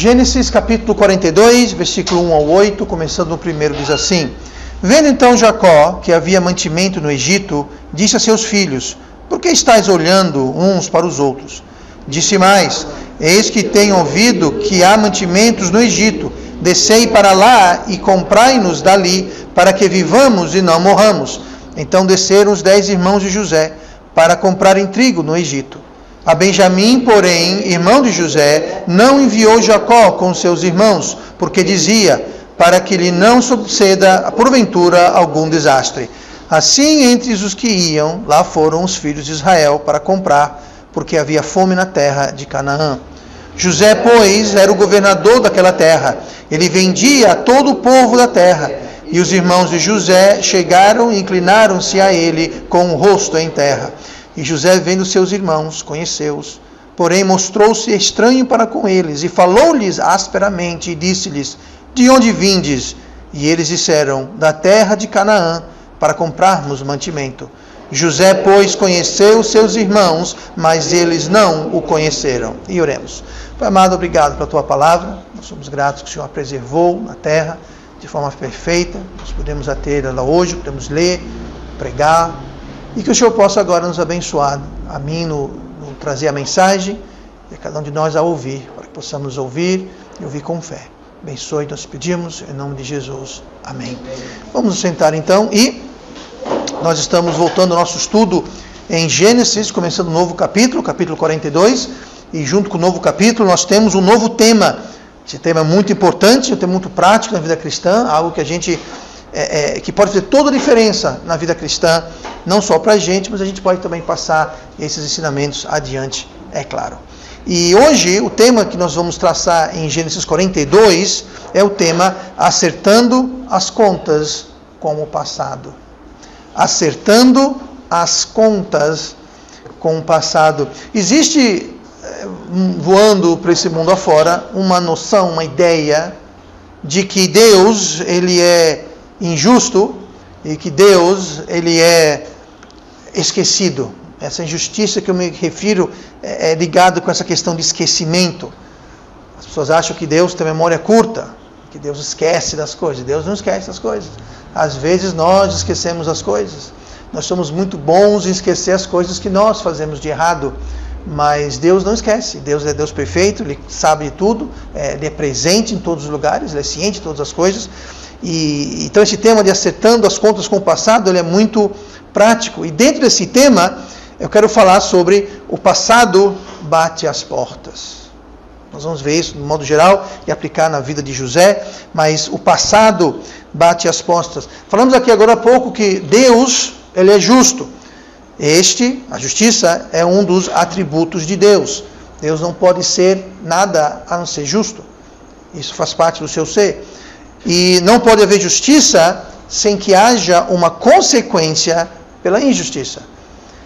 Gênesis capítulo 42, versículo 1 ao 8, começando no primeiro, diz assim: Vendo então Jacó que havia mantimento no Egito, disse a seus filhos: Por que estáis olhando uns para os outros? Disse mais: Eis que tenho ouvido que há mantimentos no Egito. Descei para lá e comprai-nos dali, para que vivamos e não morramos. Então desceram os 10 irmãos de José para comprarem trigo no Egito. A Benjamim, porém, irmão de José, não enviou Jacó com seus irmãos, porque dizia, para que lhe não suceda, porventura, algum desastre. Assim, entre os que iam, lá foram os filhos de Israel para comprar, porque havia fome na terra de Canaã. José, pois, era o governador daquela terra. Ele vendia a todo o povo da terra. E os irmãos de José chegaram e inclinaram-se a ele com o rosto em terra. E José, vendo seus irmãos, conheceu-os, porém mostrou-se estranho para com eles, e falou-lhes asperamente, e disse-lhes: De onde vindes? E eles disseram: Da terra de Canaã, para comprarmos mantimento. José, pois, conheceu seus irmãos, mas eles não o conheceram. E oremos. Pai amado, obrigado pela tua palavra. Nós somos gratos que o Senhor a preservou na terra de forma perfeita. Nós podemos ter ela hoje, podemos ler, pregar. E que o Senhor possa agora nos abençoar, a mim no trazer a mensagem, e a cada um de nós a ouvir, para que possamos ouvir e ouvir com fé. Abençoe, nós pedimos, em nome de Jesus. Amém. Vamos nos sentar então, e nós estamos voltando ao nosso estudo em Gênesis, começando um novo capítulo, capítulo 42, e junto com o novo capítulo nós temos um novo tema. Esse tema é muito importante, um tema muito prático na vida cristã, algo que a gente... que pode fazer toda a diferença na vida cristã, não só para a gente, mas a gente pode também passar esses ensinamentos adiante, é claro. E hoje o tema que nós vamos traçar em Gênesis 42 é o tema Acertando as Contas com o Passado. Acertando as contas com o passado. Existe, voando para esse mundo afora, uma noção, uma ideia de que Deus, ele é injusto e que Deus, ele é esquecido. Essa injustiça que eu me refiro é ligada com essa questão de esquecimento. As pessoas acham que Deus tem memória curta, que Deus esquece das coisas. Deus não esquece das coisas. Às vezes nós esquecemos as coisas. Nós somos muito bons em esquecer as coisas que nós fazemos de errado, mas Deus não esquece. Deus é Deus perfeito, Ele sabe de tudo, Ele é presente em todos os lugares, Ele é ciente de todas as coisas. E então esse tema de acertando as contas com o passado, ele é muito prático. E dentro desse tema, eu quero falar sobre o passado bate às portas. Nós vamos ver isso de modo geral e aplicar na vida de José, mas o passado bate às portas. Falamos aqui agora há pouco que Deus, ele é justo. A justiça, é um dos atributos de Deus. Deus não pode ser nada a não ser justo. Isso faz parte do seu ser. E não pode haver justiça sem que haja uma consequência pela injustiça.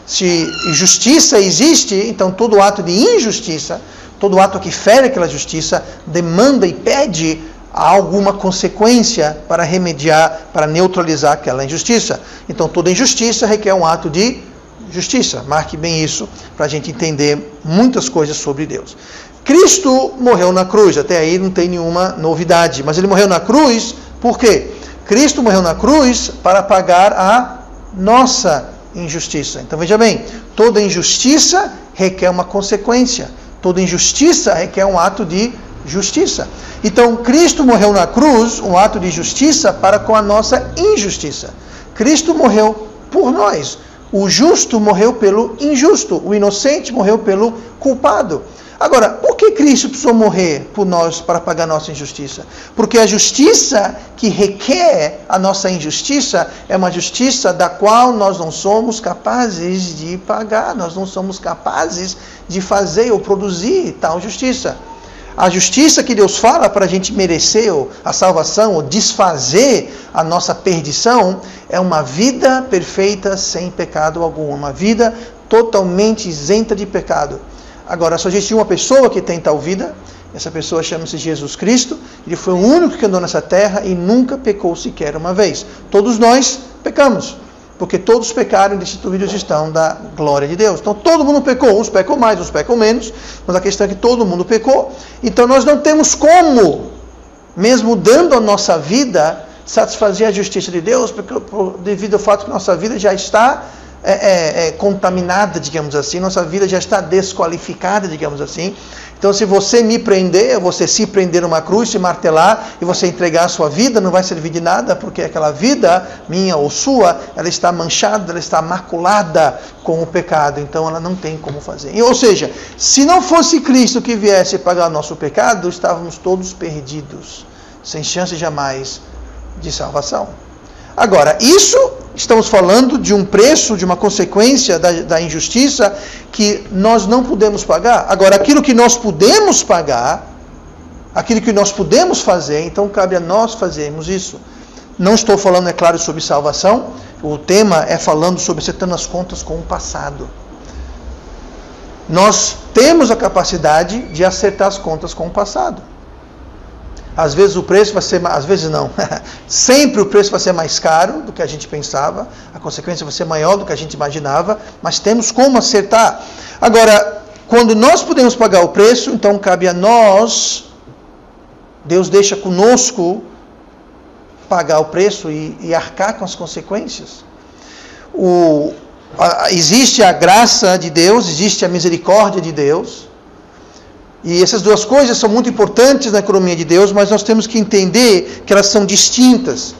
Se justiça existe, então todo ato de injustiça, todo ato que fere aquela justiça, demanda e pede alguma consequência para remediar, para neutralizar aquela injustiça. Então toda injustiça requer um ato de justiça. Marque bem isso para a gente entender muitas coisas sobre Deus. Cristo morreu na cruz, até aí não tem nenhuma novidade, mas ele morreu na cruz, por quê? Cristo morreu na cruz para pagar a nossa injustiça. Então veja bem, toda injustiça requer uma consequência, toda injustiça requer um ato de justiça. Então Cristo morreu na cruz, um ato de justiça para com a nossa injustiça. Cristo morreu por nós, o justo morreu pelo injusto, o inocente morreu pelo culpado. Agora, por que Cristo precisou morrer por nós para pagar a nossa injustiça? Porque a justiça que requer a nossa injustiça é uma justiça da qual nós não somos capazes de pagar, nós não somos capazes de fazer ou produzir tal justiça. A justiça que Deus fala para a gente merecer a salvação ou desfazer a nossa perdição é uma vida perfeita sem pecado algum, uma vida totalmente isenta de pecado. Agora, só existe uma pessoa que tem tal vida, essa pessoa chama-se Jesus Cristo, ele foi o único que andou nessa terra e nunca pecou sequer uma vez. Todos nós pecamos, Porque todos pecaram e destituídos estão da glória de Deus. Então todo mundo pecou, uns pecam mais, uns pecam menos, mas a questão é que todo mundo pecou. Então nós não temos como, mesmo dando a nossa vida, satisfazer a justiça de Deus, devido ao fato que nossa vida já está contaminada, digamos assim, nossa vida já está desqualificada, digamos assim. Então se você me prender, você se prender numa cruz, se martelar e você entregar a sua vida, não vai servir de nada, porque aquela vida, minha ou sua, ela está manchada, ela está maculada com o pecado, então ela não tem como fazer. Ou seja, se não fosse Cristo que viesse pagar o nosso pecado, estávamos todos perdidos, sem chance jamais de salvação. Agora, isso estamos falando de um preço, de uma consequência da injustiça que nós não podemos pagar. Agora, aquilo que nós podemos pagar, aquilo que nós podemos fazer, então cabe a nós fazermos isso. Não estou falando, é claro, sobre salvação. O tema é falando sobre acertando as contas com o passado. Nós temos a capacidade de acertar as contas com o passado. Às vezes o preço vai ser, às vezes não, sempre o preço vai ser mais caro do que a gente pensava, a consequência vai ser maior do que a gente imaginava, mas temos como acertar. Agora, quando nós podemos pagar o preço, então cabe a nós, Deus deixa conosco pagar o preço e arcar com as consequências. Existe a graça de Deus, existe a misericórdia de Deus. E essas duas coisas são muito importantes na economia de Deus, mas nós temos que entender que elas são distintas.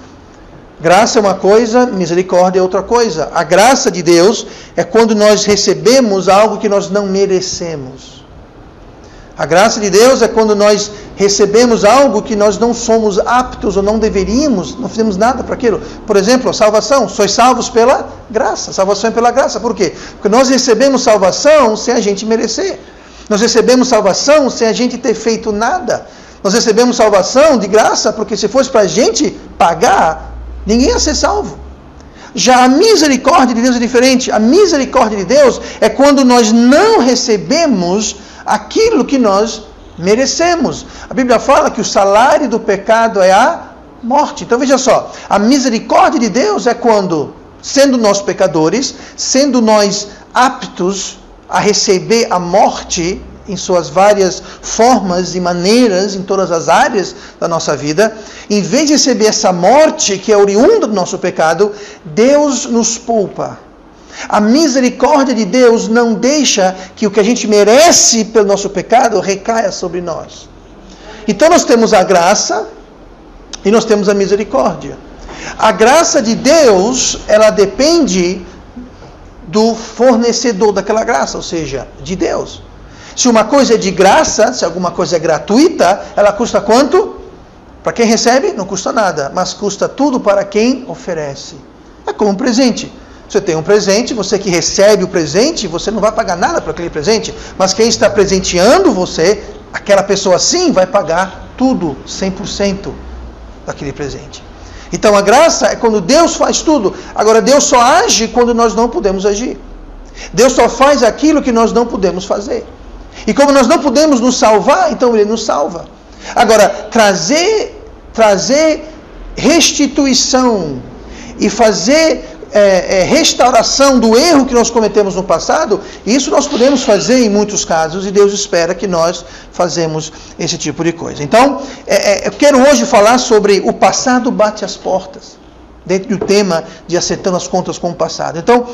Graça é uma coisa, misericórdia é outra coisa. A graça de Deus é quando nós recebemos algo que nós não merecemos. A graça de Deus é quando nós recebemos algo que nós não somos aptos ou não deveríamos, não fizemos nada para aquilo. Por exemplo, a salvação. Sois salvos pela graça. Salvação é pela graça. Por quê? Porque nós recebemos salvação sem a gente merecer. Nós recebemos salvação sem a gente ter feito nada. Nós recebemos salvação de graça, porque se fosse para a gente pagar, ninguém ia ser salvo. Já a misericórdia de Deus é diferente. A misericórdia de Deus é quando nós não recebemos aquilo que nós merecemos. A Bíblia fala que o salário do pecado é a morte. Então veja só, a misericórdia de Deus é quando, sendo nós pecadores, sendo nós aptos a receber a morte em suas várias formas e maneiras, em todas as áreas da nossa vida, em vez de receber essa morte que é oriunda do nosso pecado, Deus nos poupa. A misericórdia de Deus não deixa que o que a gente merece pelo nosso pecado recaia sobre nós. Então nós temos a graça e nós temos a misericórdia. A graça de Deus, ela depende do fornecedor daquela graça, ou seja, de Deus. Se uma coisa é de graça, se alguma coisa é gratuita, ela custa quanto? Para quem recebe, não custa nada, mas custa tudo para quem oferece. É como um presente. Você tem um presente, você que recebe o presente, você não vai pagar nada por aquele presente, mas quem está presenteando você, aquela pessoa sim vai pagar tudo, 100% daquele presente. Então a graça é quando Deus faz tudo. Agora Deus só age quando nós não podemos agir. Deus só faz aquilo que nós não podemos fazer. E como nós não podemos nos salvar, então Ele nos salva. Agora, trazer restituição e fazer restauração do erro que nós cometemos no passado, isso nós podemos fazer em muitos casos, e Deus espera que nós fazemos esse tipo de coisa. Então, eu quero hoje falar sobre o passado bate as portas, dentro do tema de acertando as contas com o passado. Então,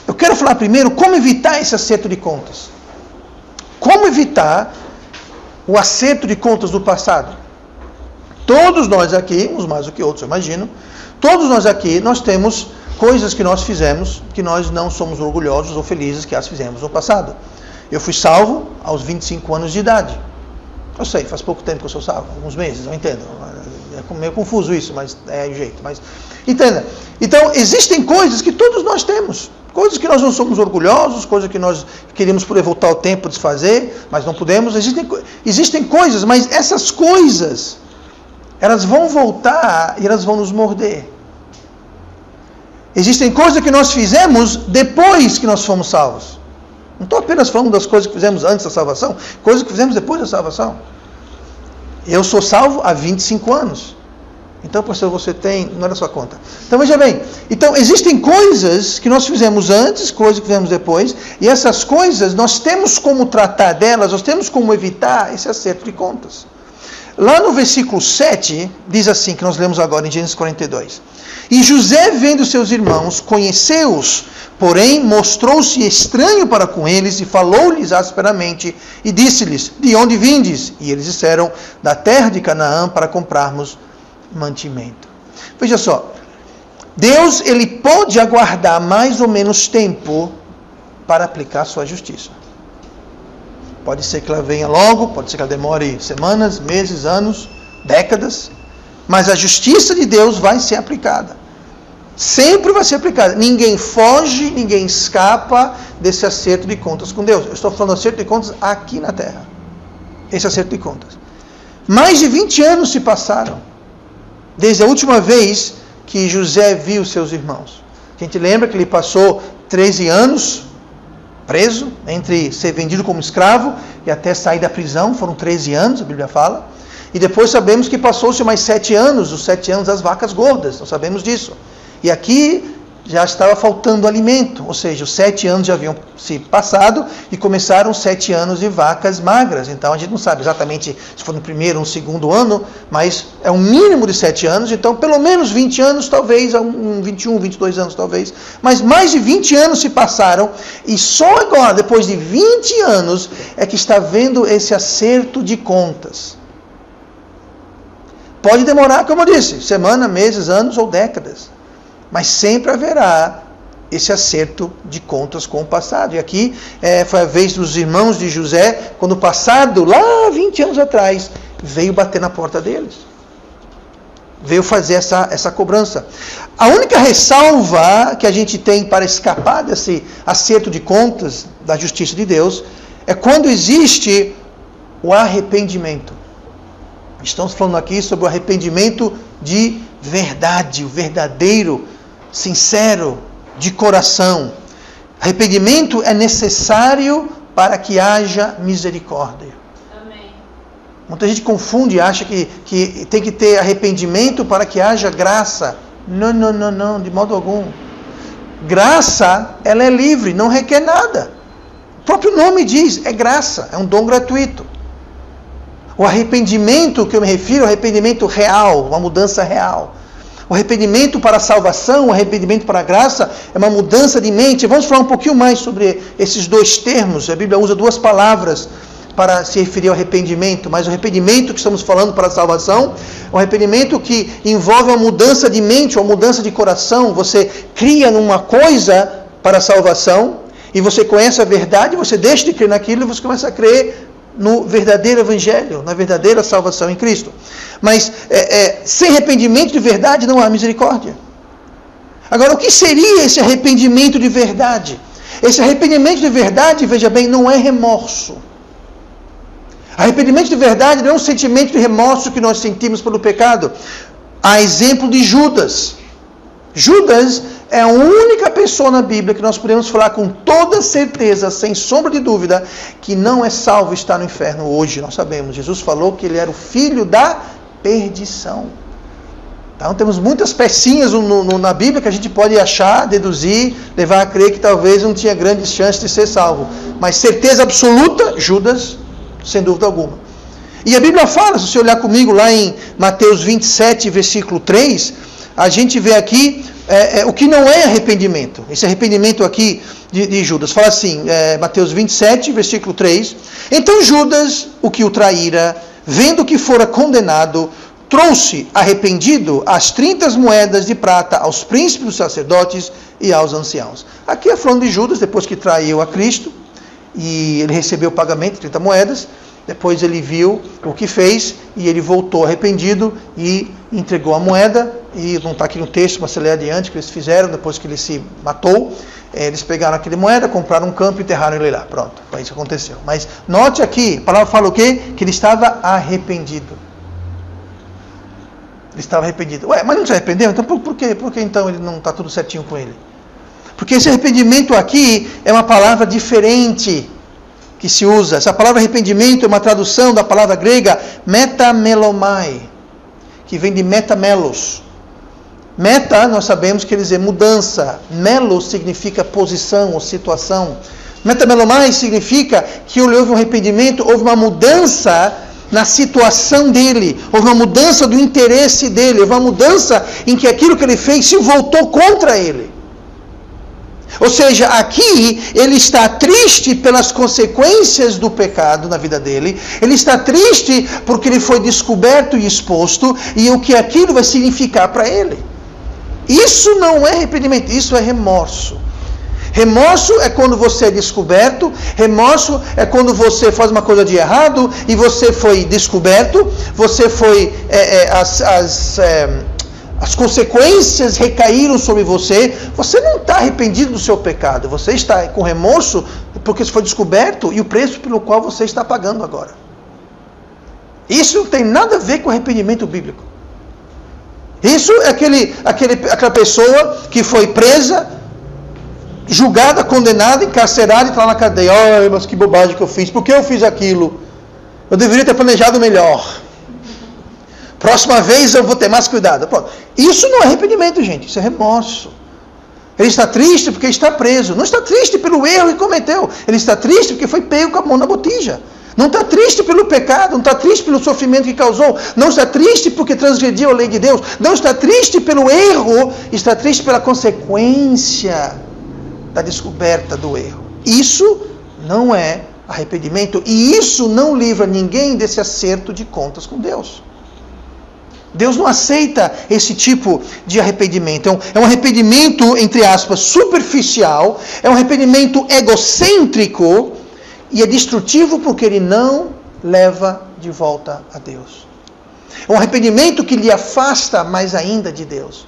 eu quero falar primeiro como evitar esse acerto de contas. Como evitar o acerto de contas do passado? Todos nós aqui, uns mais do que outros, eu imagino, todos nós aqui, nós temos coisas que nós fizemos que nós não somos orgulhosos ou felizes que as fizemos no passado. Eu fui salvo aos 25 anos de idade. Eu sei, faz pouco tempo que eu sou salvo, alguns meses, eu entendo. É meio confuso isso, mas é o jeito. Mas entenda. Então, existem coisas que todos nós temos. Coisas que nós não somos orgulhosos, coisas que nós queríamos poder voltar ao tempo de fazer, mas não podemos. Existem coisas, mas essas coisas, elas vão voltar e elas vão nos morder. Existem coisas que nós fizemos depois que nós fomos salvos. Não estou apenas falando das coisas que fizemos antes da salvação, coisas que fizemos depois da salvação. Eu sou salvo há 25 anos. Então, pastor, você tem, não é da sua conta. Então, veja bem. Então, existem coisas que nós fizemos antes, coisas que fizemos depois, e essas coisas, nós temos como tratar delas, nós temos como evitar esse acerto de contas. Lá no versículo 7, diz assim, que nós lemos agora em Gênesis 42. E José, vendo seus irmãos, conheceu-os, porém mostrou-se estranho para com eles e falou-lhes asperamente e disse-lhes, de onde vindes? E eles disseram, da terra de Canaã para comprarmos mantimento. Veja só, Deus ele pode aguardar mais ou menos tempo para aplicar sua justiça. Pode ser que ela venha logo, pode ser que ela demore semanas, meses, anos, décadas, mas a justiça de Deus vai ser aplicada. Sempre vai ser aplicada. Ninguém foge, ninguém escapa desse acerto de contas com Deus. Eu estou falando de acerto de contas aqui na terra. Esse acerto de contas. Mais de 20 anos se passaram desde a última vez que José viu seus irmãos. A gente lembra que ele passou 13 anos preso, entre ser vendido como escravo e até sair da prisão, foram 13 anos, a Bíblia fala. E depois sabemos que passou-se mais 7 anos, os 7 anos das vacas gordas, nós sabemos disso. E aqui já estava faltando alimento, ou seja, os 7 anos já haviam se passado e começaram 7 anos de vacas magras. Então a gente não sabe exatamente se foi no primeiro ou no segundo ano, mas é um mínimo de 7 anos, então pelo menos 20 anos, talvez, 21, 22 anos talvez. Mas mais de 20 anos se passaram e só agora, depois de 20 anos, é que está vendo esse acerto de contas. Pode demorar, como eu disse, semana, meses, anos ou décadas. Mas sempre haverá esse acerto de contas com o passado. E aqui foi a vez dos irmãos de José, quando passado, lá 20 anos atrás, veio bater na porta deles. Veio fazer essa cobrança. A única ressalva que a gente tem para escapar desse acerto de contas da justiça de Deus é quando existe o arrependimento. Estamos falando aqui sobre o arrependimento de verdade, o verdadeiro, sincero, de coração. Arrependimento é necessário para que haja misericórdia. Amém. Muita gente confunde e acha que tem que ter arrependimento para que haja graça. Não, de modo algum. Graça, ela é livre, não requer nada. O próprio nome diz, é graça, é um dom gratuito. O arrependimento que eu me refiro é o arrependimento real, uma mudança real. O arrependimento para a salvação, o arrependimento para a graça, é uma mudança de mente. Vamos falar um pouquinho mais sobre esses dois termos. A Bíblia usa duas palavras para se referir ao arrependimento, mas o arrependimento que estamos falando para a salvação, é um arrependimento que envolve uma mudança de mente, uma mudança de coração. Você cria numa coisa para a salvação, e você conhece a verdade, você deixa de crer naquilo, e você começa a crer no verdadeiro evangelho, na verdadeira salvação em Cristo. Mas sem arrependimento de verdade não há misericórdia. Agora, o que seria esse arrependimento de verdade? Esse arrependimento de verdade, veja bem, não é remorso. Arrependimento de verdade não é um sentimento de remorso que nós sentimos pelo pecado. Há exemplo de Judas. Judas é a única pessoa na Bíblia que nós podemos falar com toda certeza, sem sombra de dúvida, que não é salvo e está no inferno hoje. Nós sabemos, Jesus falou que ele era o filho da perdição. Então temos muitas pecinhas na Bíblia que a gente pode achar, deduzir, levar a crer que talvez não tinha grandes chances de ser salvo. Mas certeza absoluta, Judas, sem dúvida alguma. E a Bíblia fala, se você olhar comigo lá em Mateus 27, versículo 3, a gente vê aqui o que não é arrependimento. Esse arrependimento aqui de Judas. Fala assim, Mateus 27, versículo 3. Então Judas, o que o traíra, vendo que fora condenado, trouxe arrependido as 30 moedas de prata aos príncipes dos sacerdotes e aos anciãos. Aqui é falando de Judas, depois que traiu a Cristo, e ele recebeu o pagamento de 30 moedas, depois ele viu o que fez, e ele voltou arrependido e entregou a moeda, e não está aqui no texto, mas se ler adiante, que eles fizeram, depois que ele se matou, eles pegaram aquela moeda, compraram um campo e enterraram ele lá. Pronto, foi isso que aconteceu. Mas note aqui, a palavra fala o quê? Que ele estava arrependido. Ele estava arrependido. Ué, mas não se arrependeu? Então por quê? Por que então ele não está tudo certinho com ele? Porque esse arrependimento aqui é uma palavra diferente que se usa. Essa palavra arrependimento é uma tradução da palavra grega metamelomai, que vem de metamelos. Meta, nós sabemos que quer dizer mudança. Melos significa posição ou situação. Metamelomai significa que houve um arrependimento, houve uma mudança na situação dele, houve uma mudança do interesse dele, houve uma mudança em que aquilo que ele fez se voltou contra ele. Ou seja, aqui ele está triste pelas consequências do pecado na vida dele, ele está triste porque ele foi descoberto e exposto, e o que aquilo vai significar para ele. Isso não é arrependimento, isso é remorso. Remorso é quando você é descoberto, remorso é quando você faz uma coisa de errado e você foi descoberto, você foi, as consequências recaíram sobre você, você não está arrependido do seu pecado, você está com remorso porque você foi descoberto e o preço pelo qual você está pagando agora. Isso não tem nada a ver com arrependimento bíblico. Isso é aquela pessoa que foi presa, julgada, condenada, encarcerada e está na cadeia. Ai, mas que bobagem que eu fiz. Por que eu fiz aquilo? Eu deveria ter planejado melhor. Próxima vez eu vou ter mais cuidado. Pronto. Isso não é arrependimento, gente. Isso é remorso. Ele está triste porque está preso. Não está triste pelo erro que cometeu. Ele está triste porque foi pego com a mão na botija. Não está triste pelo pecado, não está triste pelo sofrimento que causou, não está triste porque transgrediu a lei de Deus, não está triste pelo erro, está triste pela consequência da descoberta do erro. Isso não é arrependimento e isso não livra ninguém desse acerto de contas com Deus. Deus não aceita esse tipo de arrependimento. É um arrependimento, entre aspas, superficial, é um arrependimento egocêntrico, e é destrutivo porque ele não leva de volta a Deus. É um arrependimento que lhe afasta mais ainda de Deus.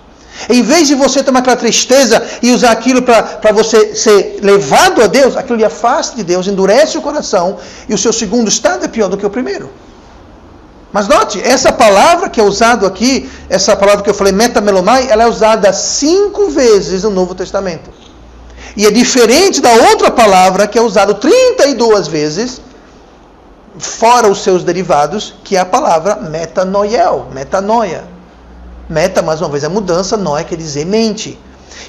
Em vez de você tomar aquela tristeza e usar aquilo para você ser levado a Deus, aquilo lhe afasta de Deus, endurece o coração e o seu segundo estado é pior do que o primeiro. Mas note, essa palavra que é usada aqui, essa palavra que eu falei, metamelomai, ela é usada 5 vezes no Novo Testamento. E é diferente da outra palavra que é usada 32 vezes, fora os seus derivados, que é a palavra metanoiel, metanoia. Meta, mais uma vez, é mudança, noia quer dizer mente.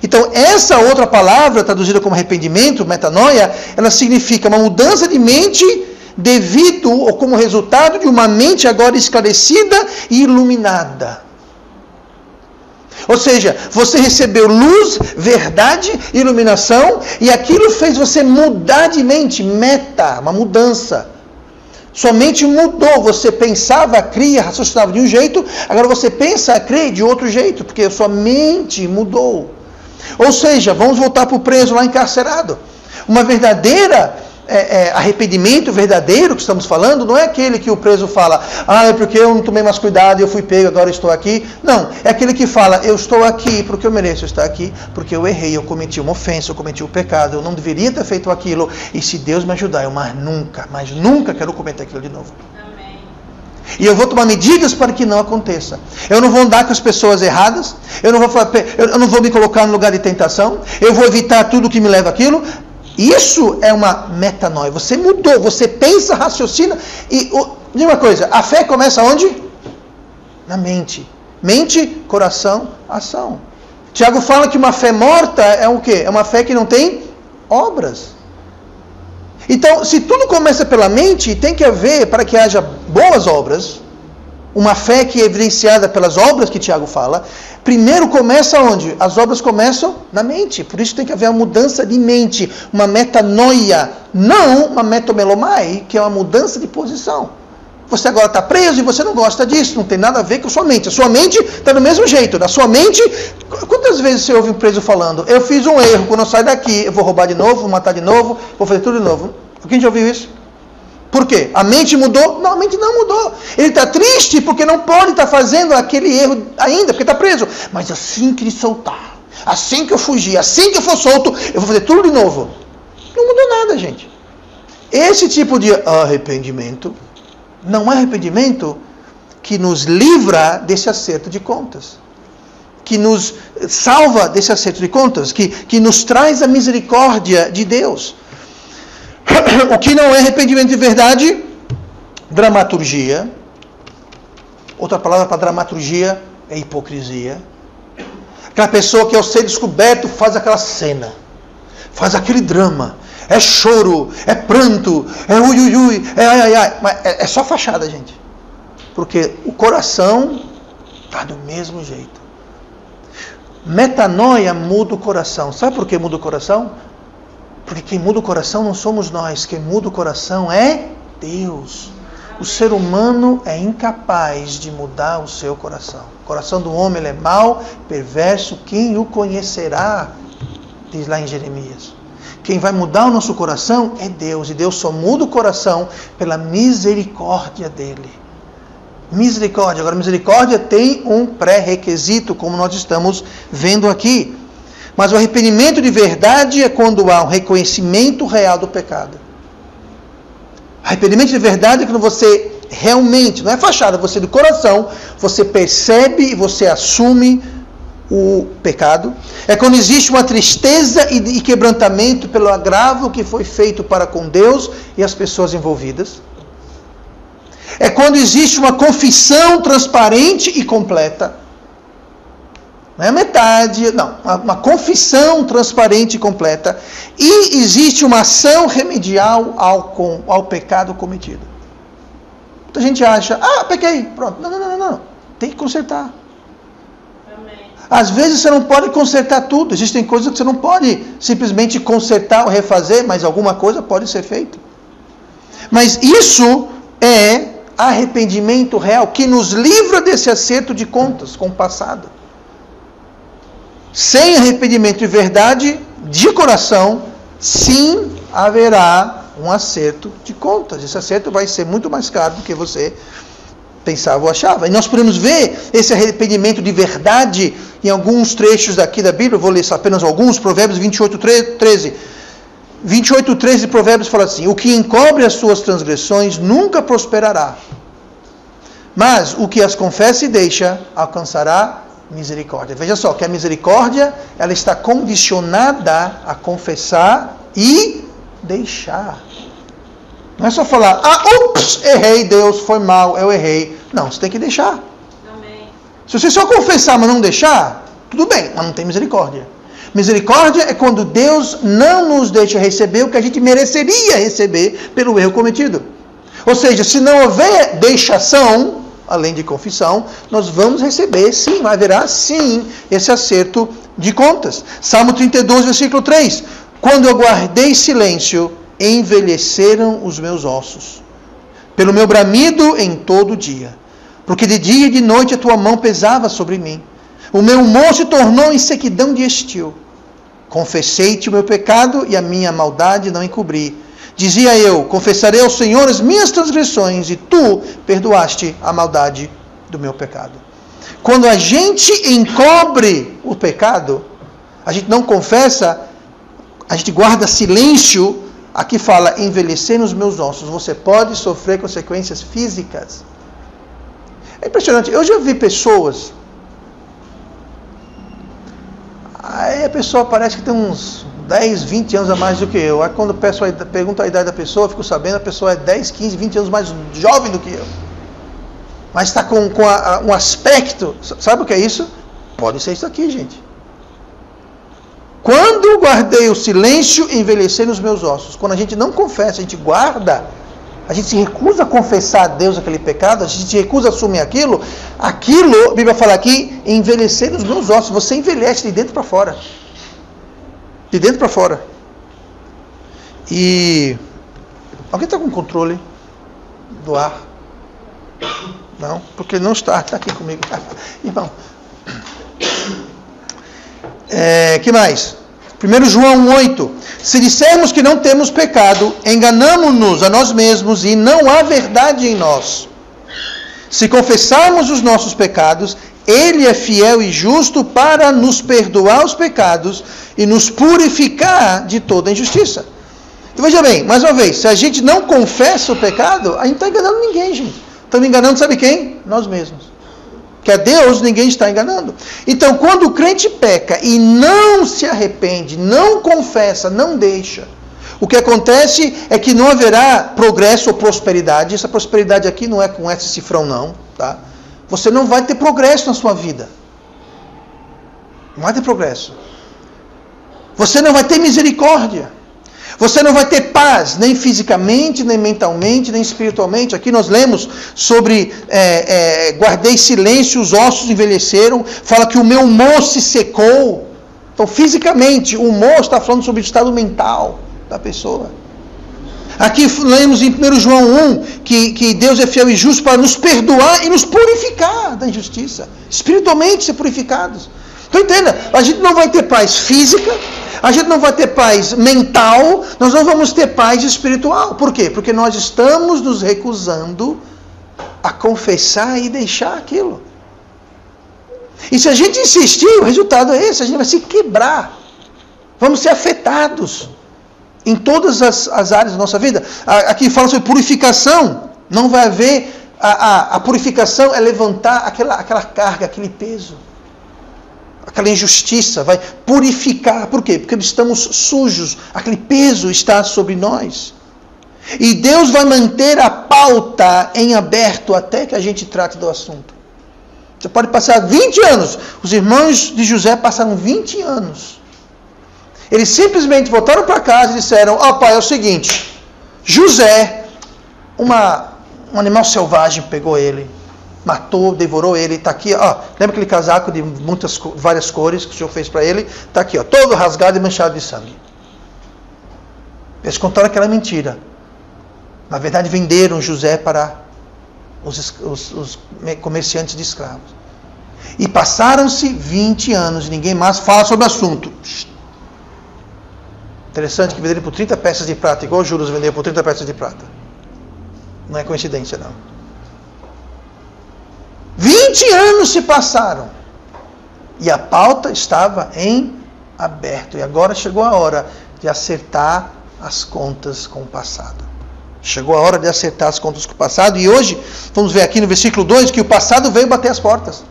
Então, essa outra palavra, traduzida como arrependimento, metanoia, ela significa uma mudança de mente devido ou como resultado de uma mente agora esclarecida e iluminada. Ou seja, você recebeu luz, verdade, iluminação, e aquilo fez você mudar de mente, meta, uma mudança. Sua mente mudou, você pensava, cria, raciocinava de um jeito, agora você pensa, crê de outro jeito, porque a sua mente mudou. Ou seja, vamos voltar para o preso lá encarcerado. Uma verdadeira arrependimento verdadeiro que estamos falando, não é aquele que o preso fala, é porque eu não tomei mais cuidado, eu fui pego, agora estou aqui. Não, é aquele que fala, eu estou aqui porque eu mereço estar aqui, porque eu errei, eu cometi uma ofensa, eu cometi um pecado, eu não deveria ter feito aquilo, e se Deus me ajudar, eu mais nunca quero cometer aquilo de novo. Amém. E eu vou tomar medidas para que não aconteça. Eu não vou andar com as pessoas erradas, eu não vou me colocar no lugar de tentação, eu vou evitar tudo que me leva àquilo. Isso é uma metanoia. Você mudou, você pensa, raciocina. E diga uma coisa, a fé começa onde? Na mente. Mente, coração, ação. Tiago fala que uma fé morta é o quê? É uma fé que não tem obras. Então, se tudo começa pela mente, tem que haver, para que haja boas obras, uma fé que é evidenciada pelas obras que Tiago fala, primeiro começa onde? As obras começam na mente. Por isso tem que haver uma mudança de mente, uma metanoia, não uma metomelomai, que é uma mudança de posição. Você agora está preso e você não gosta disso, não tem nada a ver com a sua mente. A sua mente está do mesmo jeito. Na sua mente, quantas vezes você ouve um preso falando, eu fiz um erro, quando eu sair daqui, eu vou roubar de novo, vou matar de novo, vou fazer tudo de novo. Alguém já ouviu isso? Por quê? A mente mudou? Não, a mente não mudou. Ele está triste porque não pode estar fazendo aquele erro ainda, porque está preso. Mas assim que ele soltar, assim que eu fugir, assim que eu for solto, eu vou fazer tudo de novo. Não mudou nada, gente. Esse tipo de arrependimento não é arrependimento que nos livra desse acerto de contas. Que nos salva desse acerto de contas. Que nos traz a misericórdia de Deus. O que não é arrependimento de verdade? Dramaturgia, Outra palavra para dramaturgia é hipocrisia. Aquela pessoa que ao ser descoberto faz aquela cena, faz aquele drama. É choro, é pranto, é ui, ui, ui, é ai, ai, ai. Mas é só fachada, gente. Porque o coração está do mesmo jeito. Metanoia muda o coração. Sabe por que muda o coração? Porque quem muda o coração não somos nós. Quem muda o coração é Deus. O ser humano é incapaz de mudar o seu coração. O coração do homem ele é mau, perverso. Quem o conhecerá? Diz lá em Jeremias. Quem vai mudar o nosso coração é Deus. E Deus só muda o coração pela misericórdia dele. Misericórdia. Agora, misericórdia tem um pré-requisito, como nós estamos vendo aqui. Mas o arrependimento de verdade é quando há um reconhecimento real do pecado. Arrependimento de verdade é quando você realmente, não é fachada, você do coração, você percebe e você assume o pecado. É quando existe uma tristeza e quebrantamento pelo agravo que foi feito para com Deus e as pessoas envolvidas. É quando existe uma confissão transparente e completa. Não é metade, não. Uma confissão transparente e completa. E existe uma ação remedial ao pecado cometido. Muita gente acha, pequei, pronto. Não. Tem que consertar. Amém. Às vezes você não pode consertar tudo. Existem coisas que você não pode simplesmente consertar ou refazer, mas alguma coisa pode ser feita. Mas isso é arrependimento real que nos livra desse acerto de contas com o passado. Sem arrependimento de verdade, de coração, sim haverá um acerto de contas. Esse acerto vai ser muito mais caro do que você pensava ou achava. E nós podemos ver esse arrependimento de verdade em alguns trechos daqui da Bíblia. Eu vou ler apenas alguns. Provérbios 28:13. 28:13 de Provérbios fala assim: o que encobre as suas transgressões nunca prosperará, mas o que as confessa e deixa alcançará misericórdia. Veja só que a misericórdia ela está condicionada a confessar e deixar. Não é só falar, ups, errei, Deus, foi mal, eu errei. Não, você tem que deixar. Amém. Se você só confessar, mas não deixar, tudo bem, mas não tem misericórdia. Misericórdia é quando Deus não nos deixa receber o que a gente mereceria receber pelo erro cometido. Ou seja, se não houver deixação, além de confissão, nós vamos receber, sim, haverá sim esse acerto de contas. Salmo 32, versículo 3. Quando eu guardei silêncio, envelheceram os meus ossos, pelo meu bramido em todo dia. Porque de dia e de noite a tua mão pesava sobre mim. O meu humor se tornou em sequidão de estio. Confessei-te o meu pecado e a minha maldade não encobri. Dizia eu, confessarei ao Senhor as minhas transgressões e tu perdoaste a maldade do meu pecado. Quando a gente encobre o pecado, a gente não confessa, a gente guarda silêncio, aqui fala envelhecer nos meus ossos. Você pode sofrer consequências físicas. É impressionante, eu já vi pessoas, aí a pessoa parece que tem uns 10, 20 anos a mais do que eu. Aí quando pergunto a idade da pessoa, eu fico sabendo a pessoa é 10, 15, 20 anos mais jovem do que eu. Mas está com um aspecto, sabe o que é isso? Pode ser isso aqui, gente. Quando guardei o silêncio, envelheci nos meus ossos. Quando a gente não confessa, a gente guarda, a gente se recusa a confessar a Deus aquele pecado, a gente se recusa a assumir aquilo, a Bíblia fala aqui, envelhecer nos meus ossos. Você envelhece de dentro para fora. De dentro para fora. E alguém está com controle do ar? Não, porque não está aqui comigo. Irmão. Que mais? 1 João 1,8. Se dissermos que não temos pecado, enganamo-nos a nós mesmos e não há verdade em nós. Se confessarmos os nossos pecados, Ele é fiel e justo para nos perdoar os pecados e nos purificar de toda injustiça. Então veja bem, mais uma vez, se a gente não confessa o pecado, a gente não está enganando ninguém, gente. Estamos enganando, sabe quem? Nós mesmos. Que a Deus ninguém está enganando. Então, quando o crente peca e não se arrepende, não confessa, não deixa, o que acontece é que não haverá progresso ou prosperidade. Essa prosperidade aqui não é com esse cifrão não, tá? você não vai ter progresso na sua vida. Não vai ter progresso. Você não vai ter misericórdia. Você não vai ter paz, nem fisicamente, nem mentalmente, nem espiritualmente. Aqui nós lemos sobre guardei silêncio, os ossos envelheceram. Fala que o meu humor se secou. Então, fisicamente, o humor está falando sobre o estado mental da pessoa. Aqui lemos em 1 João 1 que Deus é fiel e justo para nos perdoar e nos purificar da injustiça. Espiritualmente ser purificados. Então entenda, a gente não vai ter paz física, a gente não vai ter paz mental, nós não vamos ter paz espiritual. Por quê? Porque nós estamos nos recusando a confessar e deixar aquilo. E se a gente insistir, o resultado é esse, a gente vai se quebrar. Vamos ser afetados em todas as áreas da nossa vida. Aqui fala sobre purificação. Não vai haver, a purificação é levantar aquela carga, aquele peso. Aquela injustiça, vai purificar. Por quê? Porque estamos sujos. Aquele peso está sobre nós. E Deus vai manter a pauta em aberto até que a gente trate do assunto. Você pode passar 20 anos. Os irmãos de José passaram 20 anos. Eles simplesmente voltaram para casa e disseram: pai, é o seguinte, José, um animal selvagem pegou ele, matou, devorou ele, está aqui, lembra aquele casaco de várias cores que o Senhor fez para ele? Está aqui, todo rasgado e manchado de sangue. Eles contaram aquela mentira. Na verdade, venderam José para os comerciantes de escravos. E passaram-se 20 anos e ninguém mais fala sobre o assunto. Interessante que venderam por 30 peças de prata, igual Judas vendeu por 30 peças de prata. Não é coincidência, não. 20 anos se passaram. E a pauta estava em aberto. E agora chegou a hora de acertar as contas com o passado. Chegou a hora de acertar as contas com o passado. E hoje, vamos ver aqui no versículo 2, que o passado veio bater as portas.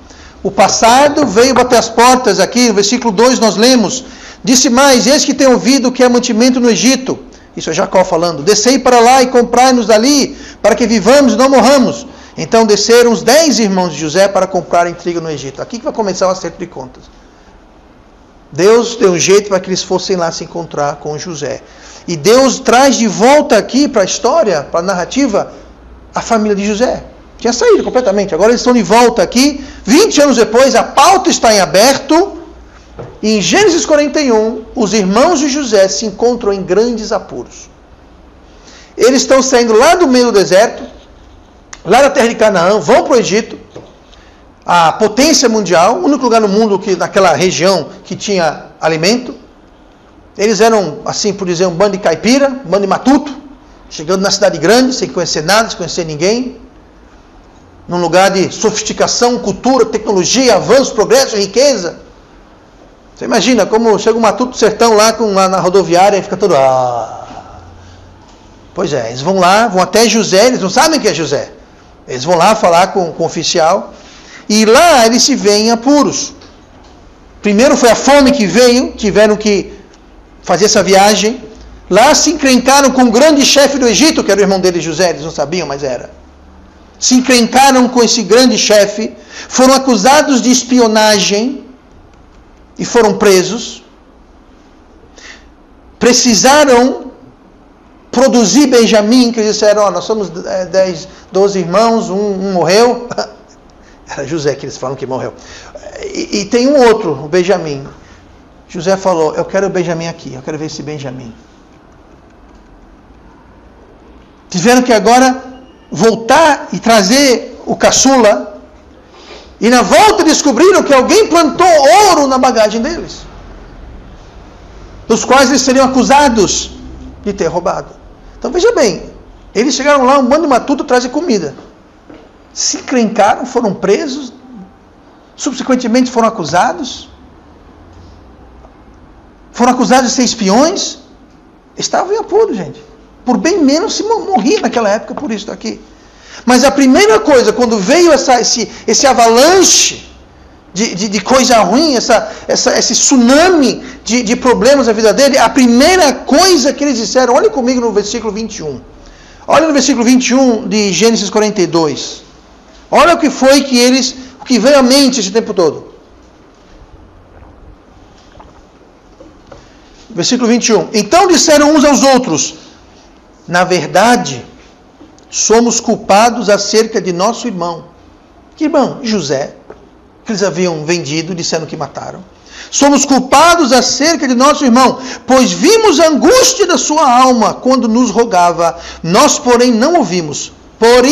O passado veio bater as portas. Aqui no versículo 2 nós lemos: disse mais, eis que tenho ouvido que há mantimento no Egito. Isso é Jacó falando. Descei para lá e comprai-nos dali, para que vivamos e não morramos. Então desceram os 10 irmãos de José para comprarem trigo no Egito. Aqui que vai começar o acerto de contas. Deus deu um jeito para que eles fossem lá se encontrar com José. E Deus traz de volta aqui para a história, para a narrativa, a família de José. Tinha saído completamente. Agora eles estão de volta aqui. 20 anos depois, a pauta está em aberto. E em Gênesis 41, os irmãos de José se encontram em grandes apuros. Eles estão saindo lá do meio do deserto, lá da terra de Canaã, vão para o Egito, a potência mundial, o único lugar no mundo que naquela região que tinha alimento. Eles eram, assim por dizer, um bando de caipira, um bando de matuto, chegando na cidade grande, sem conhecer nada, sem conhecer ninguém, num lugar de sofisticação, cultura, tecnologia, avanço, progresso, riqueza. Você imagina como chega um matuto do sertão lá na rodoviária e fica todo... Pois é, eles vão lá, vão até José, eles não sabem quem é José. Eles vão lá falar com o oficial, e lá eles se veem em apuros. Primeiro foi a fome que veio, tiveram que fazer essa viagem. Lá se encrencaram com o grande chefe do Egito, que era o irmão dele José, eles não sabiam, mas era. Se encrencaram com esse grande chefe, foram acusados de espionagem e foram presos. Precisaram produzir Benjamim, que eles disseram, nós somos 12 irmãos, um morreu. Era José que eles falam que morreu. E tem um outro, o Benjamim. José falou, eu quero o Benjamim aqui, eu quero ver esse Benjamim. Tiveram que agora voltar e trazer o caçula. E na volta descobriram que alguém plantou ouro na bagagem deles, dos quais eles seriam acusados de ter roubado. Então veja bem, eles chegaram lá, um bando de matuto trazer comida. Se encrencaram, foram presos, subsequentemente foram acusados de ser espiões, estavam em apuro, gente. Por bem menos se morria naquela época por isso daqui. Mas a primeira coisa, quando veio esse avalanche de coisa ruim, esse tsunami de problemas na vida dele, a primeira coisa que eles disseram, olha comigo no versículo 21. Olha no versículo 21 de Gênesis 42. Olha o que foi o que veio à mente esse tempo todo. Versículo 21. Então disseram uns aos outros: na verdade, somos culpados acerca de nosso irmão. Que irmão? José, que eles haviam vendido, disseram que mataram. Somos culpados acerca de nosso irmão, pois vimos a angústia da sua alma quando nos rogava. Nós, porém, não ouvimos. Por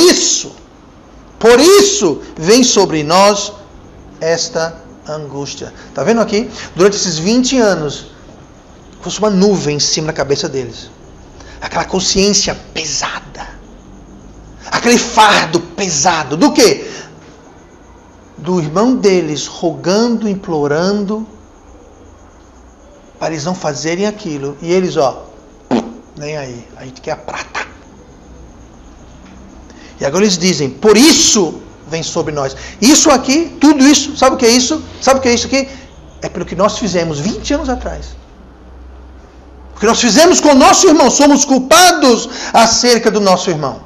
isso vem sobre nós esta angústia. Está vendo aqui? Durante esses 20 anos, fosse uma nuvem em cima da cabeça deles. Aquela consciência pesada. Aquele fardo pesado. Do quê? Do irmão deles rogando, implorando, para eles não fazerem aquilo. E eles, nem aí. A gente quer a prata. E agora eles dizem: por isso vem sobre nós. Isso aqui, tudo isso, sabe o que é isso? Sabe o que é isso aqui? É pelo que nós fizemos 20 anos atrás. O que nós fizemos com o nosso irmão. Somos culpados acerca do nosso irmão.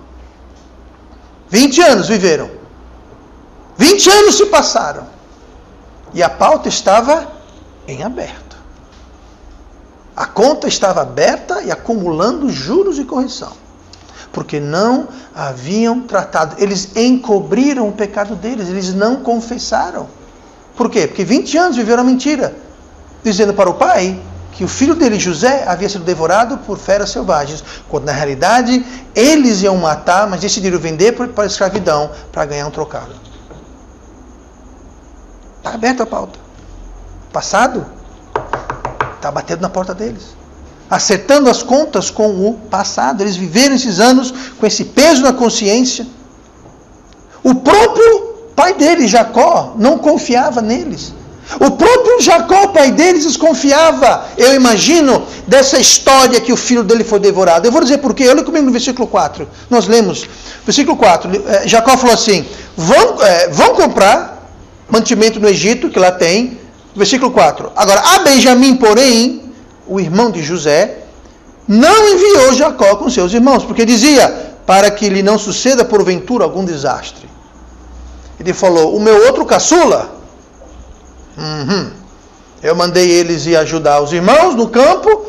20 anos viveram. 20 anos se passaram. E a pauta estava em aberto. A conta estava aberta e acumulando juros e correção. Porque não haviam tratado. Eles encobriram o pecado deles. Eles não confessaram. Por quê? Porque 20 anos viveram a mentira. Dizendo para o pai que o filho dele, José, havia sido devorado por feras selvagens. Quando na realidade eles iam matar, mas decidiram vender para a escravidão para ganhar um trocado. Está aberta a pauta. Passado está batendo na porta deles. Acertando as contas com o passado. Eles viveram esses anos com esse peso na consciência. O próprio pai deles, Jacó, não confiava neles. O próprio Jacó, pai deles, desconfiava, eu imagino, dessa história que o filho dele foi devorado. Eu vou dizer por quê. Olha comigo no versículo 4. Nós lemos, versículo 4. Jacó falou assim: vão comprar mantimento no Egito, que lá tem. Versículo 4. Agora, a Benjamim, porém, o irmão de José, não enviou Jacó com seus irmãos, porque dizia: para que lhe não suceda porventura algum desastre. Ele falou: o meu outro caçula, eu mandei eles ir ajudar os irmãos no campo.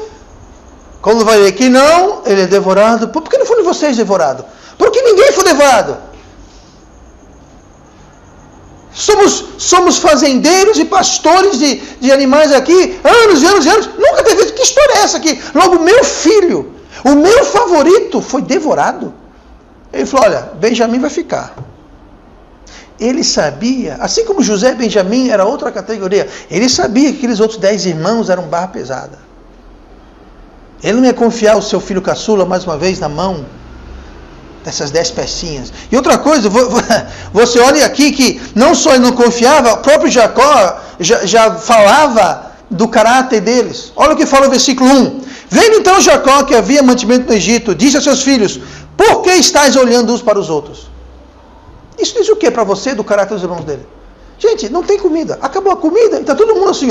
Quando vai ver que não, ele é devorado. Por que não foram vocês devorados? Porque ninguém foi devorado. Somos fazendeiros e pastores de animais aqui, anos e anos e anos. Nunca teve visto. Que história é essa aqui? Logo, meu filho, o meu favorito, foi devorado. Ele falou: olha, Benjamim vai ficar. Ele sabia, assim como José e Benjamim era outra categoria, ele sabia que aqueles outros 10 irmãos eram barra pesada. Ele não ia confiar o seu filho caçula mais uma vez na mão dessas 10 pecinhas. E outra coisa, você olha aqui que não só ele não confiava, o próprio Jacó já falava do caráter deles. Olha o que fala o versículo 1. Vendo então Jacó, que havia mantimento no Egito, disse a seus filhos: por que estáis olhando uns para os outros? Isso diz o que para você do caráter dos irmãos dele? Gente, não tem comida. Acabou a comida e está todo mundo assim,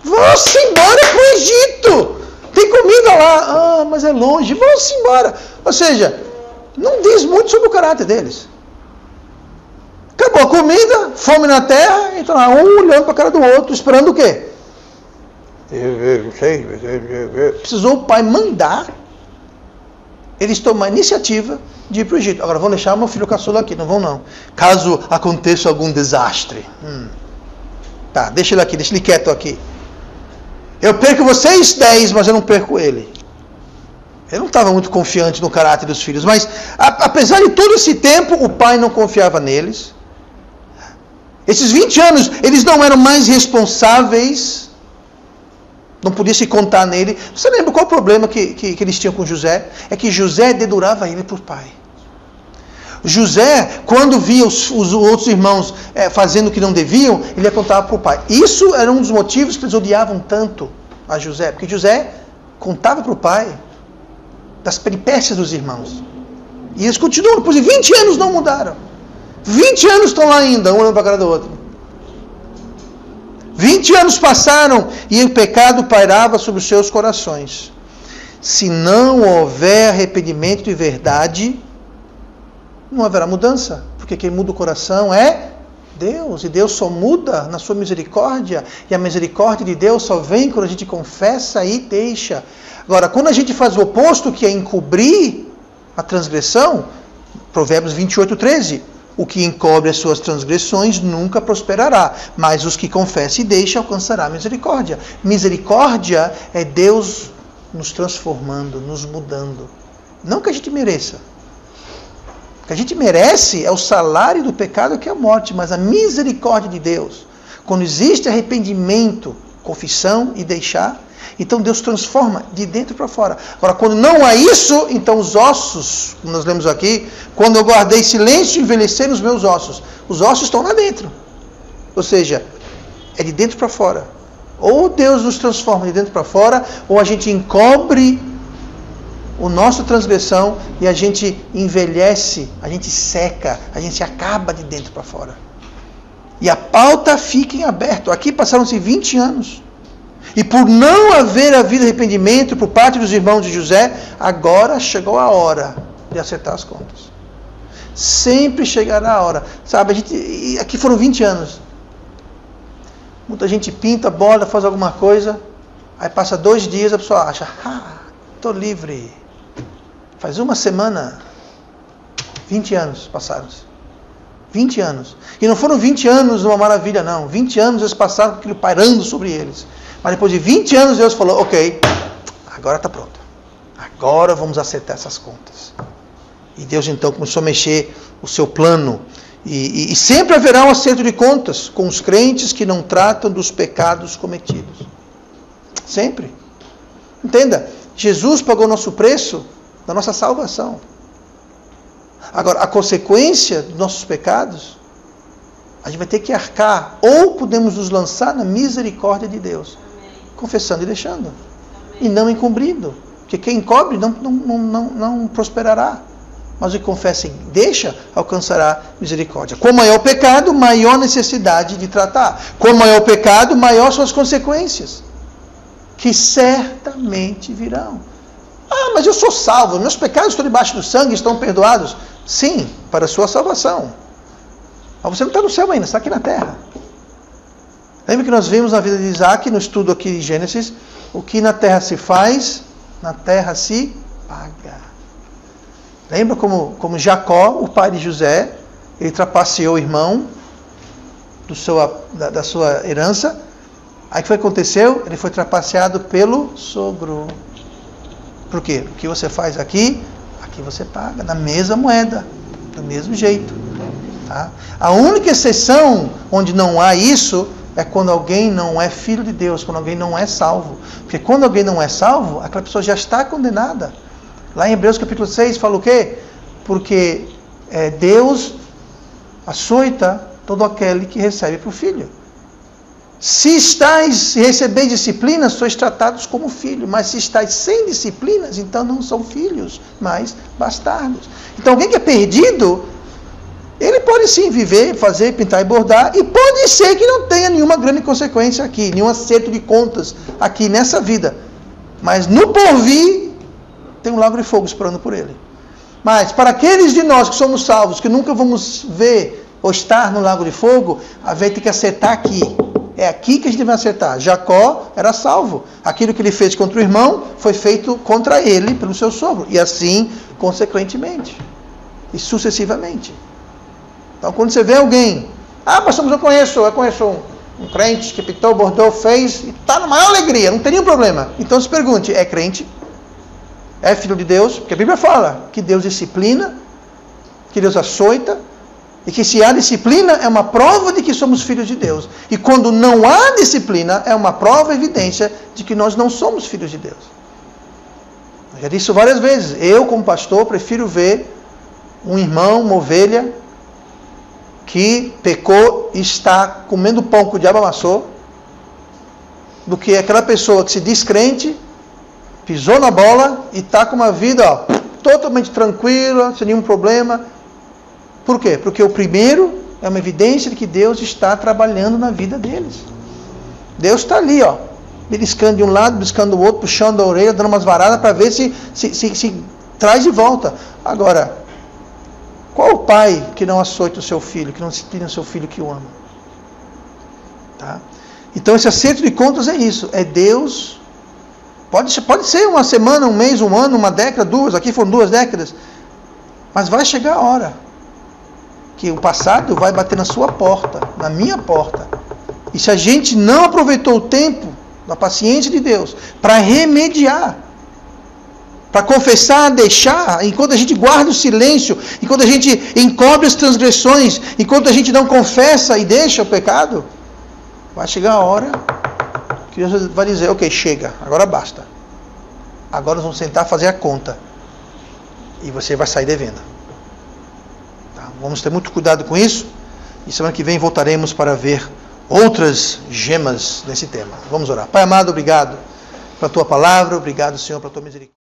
Vão-se embora para o Egito. Tem comida lá. Mas é longe. Vão-se embora. Ou seja, não diz muito sobre o caráter deles. Acabou a comida, fome na terra, então lá, um olhando para a cara do outro, esperando o quê? Precisou o pai mandar eles tomar a iniciativa de ir para o Egito. Agora, vão deixar meu filho caçula aqui, não vão não. Caso aconteça algum desastre. Tá, deixa ele quieto aqui. Eu perco vocês 10, mas eu não perco ele. Ele não estava muito confiante no caráter dos filhos, mas apesar de todo esse tempo, o pai não confiava neles. Esses 20 anos, eles não eram mais responsáveis. Não podia se contar nele. Você lembra qual o problema que eles tinham com José? É que José dedurava ele por pai. José, quando via os outros irmãos fazendo o que não deviam, ele apontava para o pai. Isso era um dos motivos que eles odiavam tanto a José. Porque José contava para o pai das peripécias dos irmãos. E eles continuam, depois de 20 anos não mudaram. 20 anos estão lá ainda, um olhando para a cara do outro. 20 anos passaram e o pecado pairava sobre os seus corações. Se não houver arrependimento de verdade, não haverá mudança, porque quem muda o coração é Deus, e Deus só muda na sua misericórdia, e a misericórdia de Deus só vem quando a gente confessa e deixa. Agora, quando a gente faz o oposto, que é encobrir a transgressão, Provérbios 28:13, o que encobre as suas transgressões nunca prosperará, mas os que confessam e deixam alcançará misericórdia. Misericórdia é Deus nos transformando, nos mudando. Não que a gente mereça. O que a gente merece é o salário do pecado, que é a morte, mas a misericórdia de Deus, quando existe arrependimento, confissão e deixar, então Deus transforma de dentro para fora. Agora, quando não há isso, então os ossos, como nós lemos aqui, quando eu guardei silêncio, envelheceram os meus ossos. Os ossos estão lá dentro. Ou seja, é de dentro para fora. Ou Deus nos transforma de dentro para fora, ou a gente encobre a nossa transgressão e a gente envelhece, a gente seca, a gente acaba de dentro para fora. E a pauta fica em aberto. Aqui passaram-se 20 anos. E por não haver havido arrependimento por parte dos irmãos de José, agora chegou a hora de acertar as contas. Sempre chegará a hora. Sabe, aqui foram 20 anos. Muita gente pinta, borda, faz alguma coisa, aí passa 2 dias, a pessoa acha, estou livre. Faz uma semana, 20 anos passaram-se. 20 anos. E não foram 20 anos uma maravilha, não. 20 anos eles passaram com aquilo pairando sobre eles. Mas depois de 20 anos Deus falou, ok, agora está pronto. Agora vamos acertar essas contas. E Deus então começou a mexer o seu plano. E sempre haverá um acerto de contas com os crentes que não tratam dos pecados cometidos. Sempre. Entenda, Jesus pagou nosso preço da nossa salvação. Agora, a consequência dos nossos pecados, a gente vai ter que arcar, ou podemos nos lançar na misericórdia de Deus, confessando e deixando, e não encobrindo, porque quem encobre não prosperará, mas o que confessa e deixa, alcançará misericórdia. Quanto maior o pecado, maior necessidade de tratar. Quanto maior o pecado, maior são as consequências, que certamente virão. Mas eu sou salvo, meus pecados estão debaixo do sangue, estão perdoados. Sim, para a sua salvação. Mas você não está no céu ainda, está aqui na terra. Lembra que nós vimos na vida de Isaac, no estudo aqui de Gênesis, o que na terra se faz, na terra se paga. Lembra como Jacó, o pai de José, ele trapaceou o irmão da sua herança. Aí o que aconteceu? Ele foi trapaceado pelo sogro. Por quê? O que você faz aqui você paga, na mesma moeda, do mesmo jeito. Tá? A única exceção onde não há isso é quando alguém não é filho de Deus, quando alguém não é salvo. Porque quando alguém não é salvo, aquela pessoa já está condenada. Lá em Hebreus capítulo 6 fala o quê? Porque Deus açoita todo aquele que recebe por filho. Se recebeis disciplina, sois tratados como filho. Mas se estáis sem disciplinas, então não são filhos, mas bastardos. Então alguém que é perdido, ele pode sim viver, fazer, pintar e bordar, e pode ser que não tenha nenhuma grande consequência aqui, nenhum acerto de contas aqui nessa vida. Mas no porvir, tem um lago de fogo esperando por ele. Mas para aqueles de nós que somos salvos, que nunca vamos ver ou estar no lago de fogo, a gente tem que acertar aqui. É aqui que a gente vai acertar. Jacó era salvo. Aquilo que ele fez contra o irmão foi feito contra ele pelo seu sogro. E assim, consequentemente. E sucessivamente. Então, quando você vê alguém... pastor, mas eu conheço um crente que pintou, bordou, fez, e está na maior alegria, não tem nenhum problema. Então se pergunte, é crente? É filho de Deus? Porque a Bíblia fala que Deus disciplina, que Deus açoita, e que se há disciplina é uma prova de que somos filhos de Deus. E quando não há disciplina, é uma prova, evidência de que nós não somos filhos de Deus. Eu já disse isso várias vezes. Eu, como pastor, prefiro ver um irmão, uma ovelha, que pecou e está comendo pão que o diabo amassou, do que aquela pessoa que se diz crente, pisou na bola e está com uma vida totalmente tranquila, sem nenhum problema. Por quê? Porque o primeiro é uma evidência de que Deus está trabalhando na vida deles. Deus está ali, beliscando de um lado, beliscando do outro, puxando a orelha, dando umas varadas para ver se traz de volta. Agora, Qual o pai que não açoita o seu filho, que não disciplina o seu filho que o ama? Tá? Então esse acerto de contas é isso, é Deus. Pode ser uma semana, um mês, um ano, uma década, duas, aqui foram 2 décadas, mas vai chegar a hora que o passado vai bater na sua porta, na minha porta. E se a gente não aproveitou o tempo da paciência de Deus para remediar, para confessar, deixar, enquanto a gente guarda o silêncio, enquanto a gente encobre as transgressões, enquanto a gente não confessa e deixa o pecado, vai chegar a hora que Deus vai dizer, ok, chega, agora basta. Agora nós vamos sentar a fazer a conta. E você vai sair devendo. Tá? Vamos ter muito cuidado com isso. E semana que vem voltaremos para ver outras gemas nesse tema. Vamos orar. Pai amado, obrigado pela tua palavra, obrigado, Senhor, pela tua misericórdia.